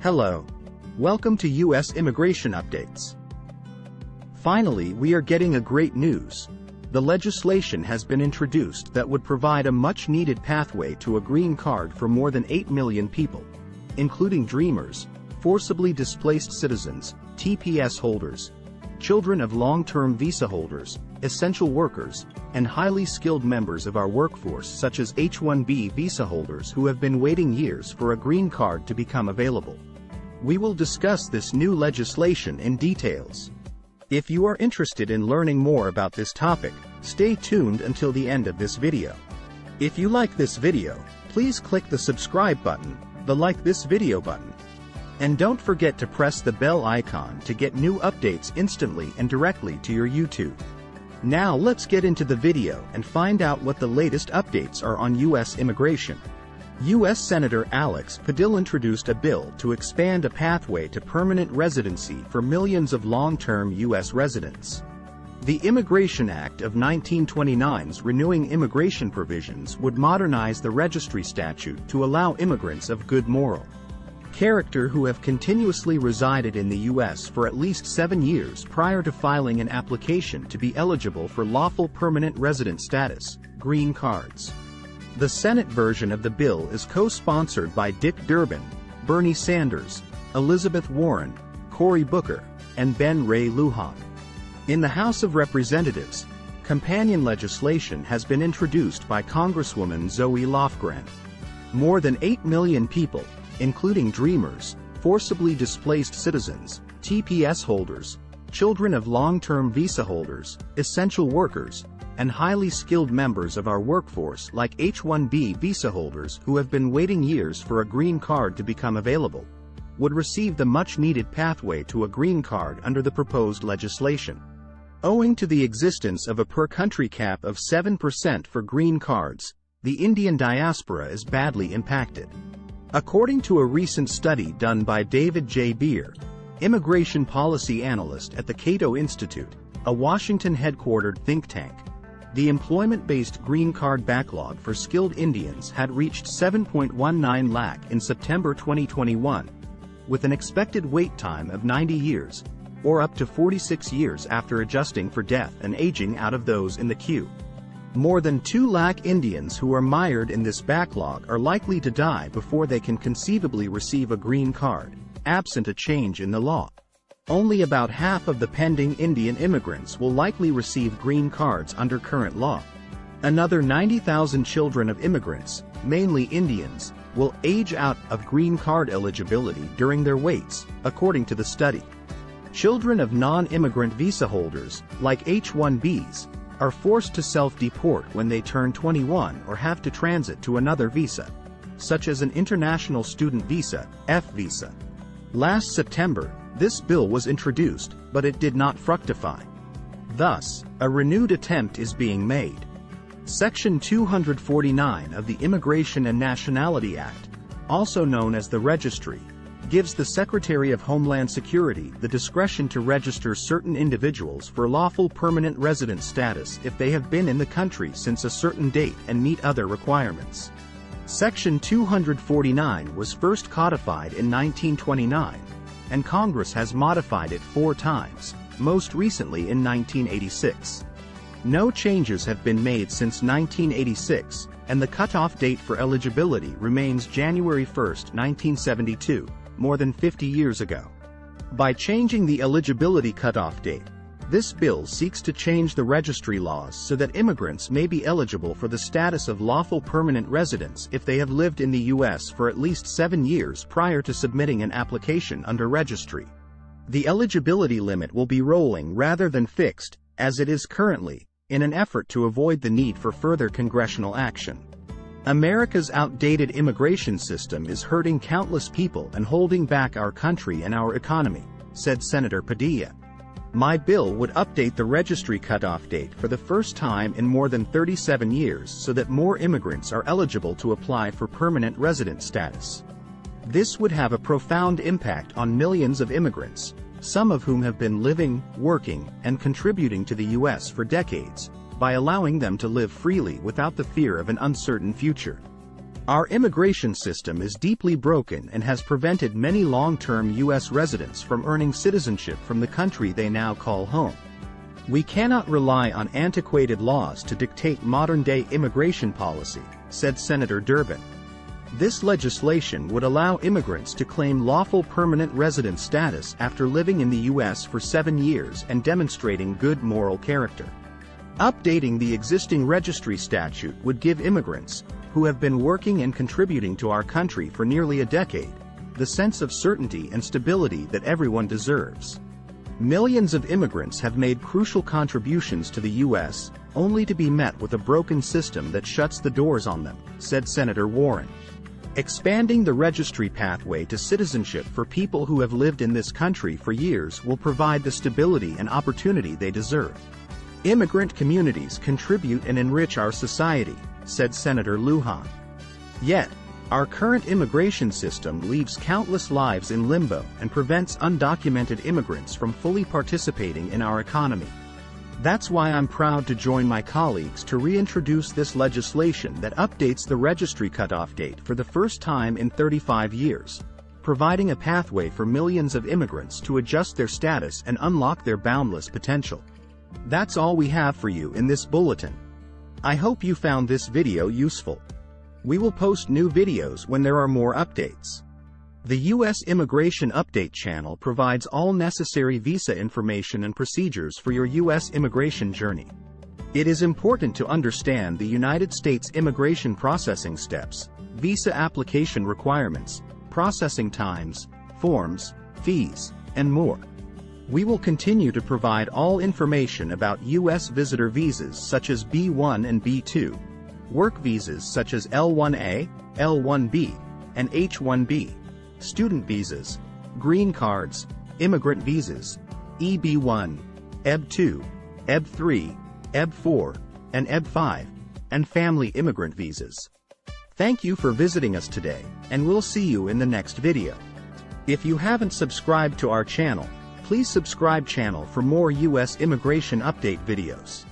Hello. Welcome to U.S. Immigration Updates. Finally, we are getting a great news. The legislation has been introduced that would provide a much-needed pathway to a green card for more than 8 million people, including dreamers, forcibly displaced citizens, TPS holders, children of long-term visa holders, essential workers, and highly skilled members of our workforce such as H-1B visa holders who have been waiting years for a green card to become available. We will discuss this new legislation in details. If you are interested in learning more about this topic, stay tuned until the end of this video. If you like this video, please click the subscribe button, the like this video button. And don't forget to press the bell icon to get new updates instantly and directly to your YouTube. Now let's get into the video and find out what the latest updates are on U.S. immigration. U.S. Senator Alex Padilla introduced a bill to expand a pathway to permanent residency for millions of long-term U.S. residents. The Immigration Act of 1929's renewing immigration provisions would modernize the Registry statute to allow immigrants of good moral character who have continuously resided in the U.S. for at least 7 years prior to filing an application to be eligible for lawful permanent resident status, green cards. The Senate version of the bill is co-sponsored by Dick Durbin, Bernie Sanders, Elizabeth Warren, Cory Booker, and Ben Ray Lujan. In the House of Representatives, companion legislation has been introduced by Congresswoman Zoe Lofgren. More than 8 million people, including dreamers, forcibly displaced citizens, TPS holders, children of long-term visa holders, essential workers, and highly skilled members of our workforce like H-1B visa holders who have been waiting years for a green card to become available, would receive the much-needed pathway to a green card under the proposed legislation. Owing to the existence of a per-country cap of 7% for green cards, the Indian diaspora is badly impacted. According to a recent study done by David J. Beer, immigration policy analyst at the Cato Institute, a Washington-headquartered think tank, the employment-based green card backlog for skilled Indians had reached 7.19 lakh in September 2021, with an expected wait time of 90 years, or up to 46 years after adjusting for death and aging out of those in the queue. More than 2 lakh Indians who are mired in this backlog are likely to die before they can conceivably receive a green card, absent a change in the law. Only about half of the pending Indian immigrants will likely receive green cards under current law. Another 90,000 children of immigrants, mainly Indians, will age out of green card eligibility during their waits, according to the study. Children of non-immigrant visa holders, like H-1Bs, are forced to self-deport when they turn 21 or have to transit to another visa, such as an international student visa, F visa. Last September, this bill was introduced, but it did not fructify. Thus, a renewed attempt is being made. Section 249 of the Immigration and Nationality Act, also known as the Registry, gives the Secretary of Homeland Security the discretion to register certain individuals for lawful permanent resident status if they have been in the country since a certain date and meet other requirements. Section 249 was first codified in 1929, and Congress has modified it 4 times, most recently in 1986. No changes have been made since 1986, and the cutoff date for eligibility remains January 1, 1972. More than 50 years ago. By changing the eligibility cutoff date, this bill seeks to change the registry laws so that immigrants may be eligible for the status of lawful permanent residents if they have lived in the U.S. for at least 7 years prior to submitting an application under registry. The eligibility limit will be rolling rather than fixed, as it is currently, in an effort to avoid the need for further congressional action. America's outdated immigration system is hurting countless people and holding back our country and our economy, said Senator Padilla. My bill would update the registry cutoff date for the first time in more than 37 years so that more immigrants are eligible to apply for permanent resident status. This would have a profound impact on millions of immigrants, some of whom have been living, working, and contributing to the U.S. for decades, by allowing them to live freely without the fear of an uncertain future. Our immigration system is deeply broken and has prevented many long-term U.S. residents from earning citizenship from the country they now call home. We cannot rely on antiquated laws to dictate modern-day immigration policy, said Senator Durbin. This legislation would allow immigrants to claim lawful permanent resident status after living in the U.S. for 7 years and demonstrating good moral character. Updating the existing registry statute would give immigrants, who have been working and contributing to our country for nearly a decade, the sense of certainty and stability that everyone deserves. Millions of immigrants have made crucial contributions to the U.S., only to be met with a broken system that shuts the doors on them, said Senator Warren. Expanding the registry pathway to citizenship for people who have lived in this country for years will provide the stability and opportunity they deserve. Immigrant communities contribute and enrich our society, said Senator Lujan. Yet, our current immigration system leaves countless lives in limbo and prevents undocumented immigrants from fully participating in our economy. That's why I'm proud to join my colleagues to reintroduce this legislation that updates the registry cutoff date for the first time in 35 years, providing a pathway for millions of immigrants to adjust their status and unlock their boundless potential. That's all we have for you in this bulletin. I hope you found this video useful. We will post new videos when there are more updates. The U.S. Immigration Update channel provides all necessary visa information and procedures for your U.S. immigration journey. It is important to understand the United States immigration processing steps, visa application requirements, processing times, forms, fees, and more. We will continue to provide all information about U.S. visitor visas such as B1 and B2, work visas such as L1A, L1B, and H1B, student visas, green cards, immigrant visas, EB1, EB2, EB3, EB4, and EB5, and family immigrant visas. Thank you for visiting us today, and we'll see you in the next video. If you haven't subscribed to our channel, please subscribe channel for more U.S. immigration update videos.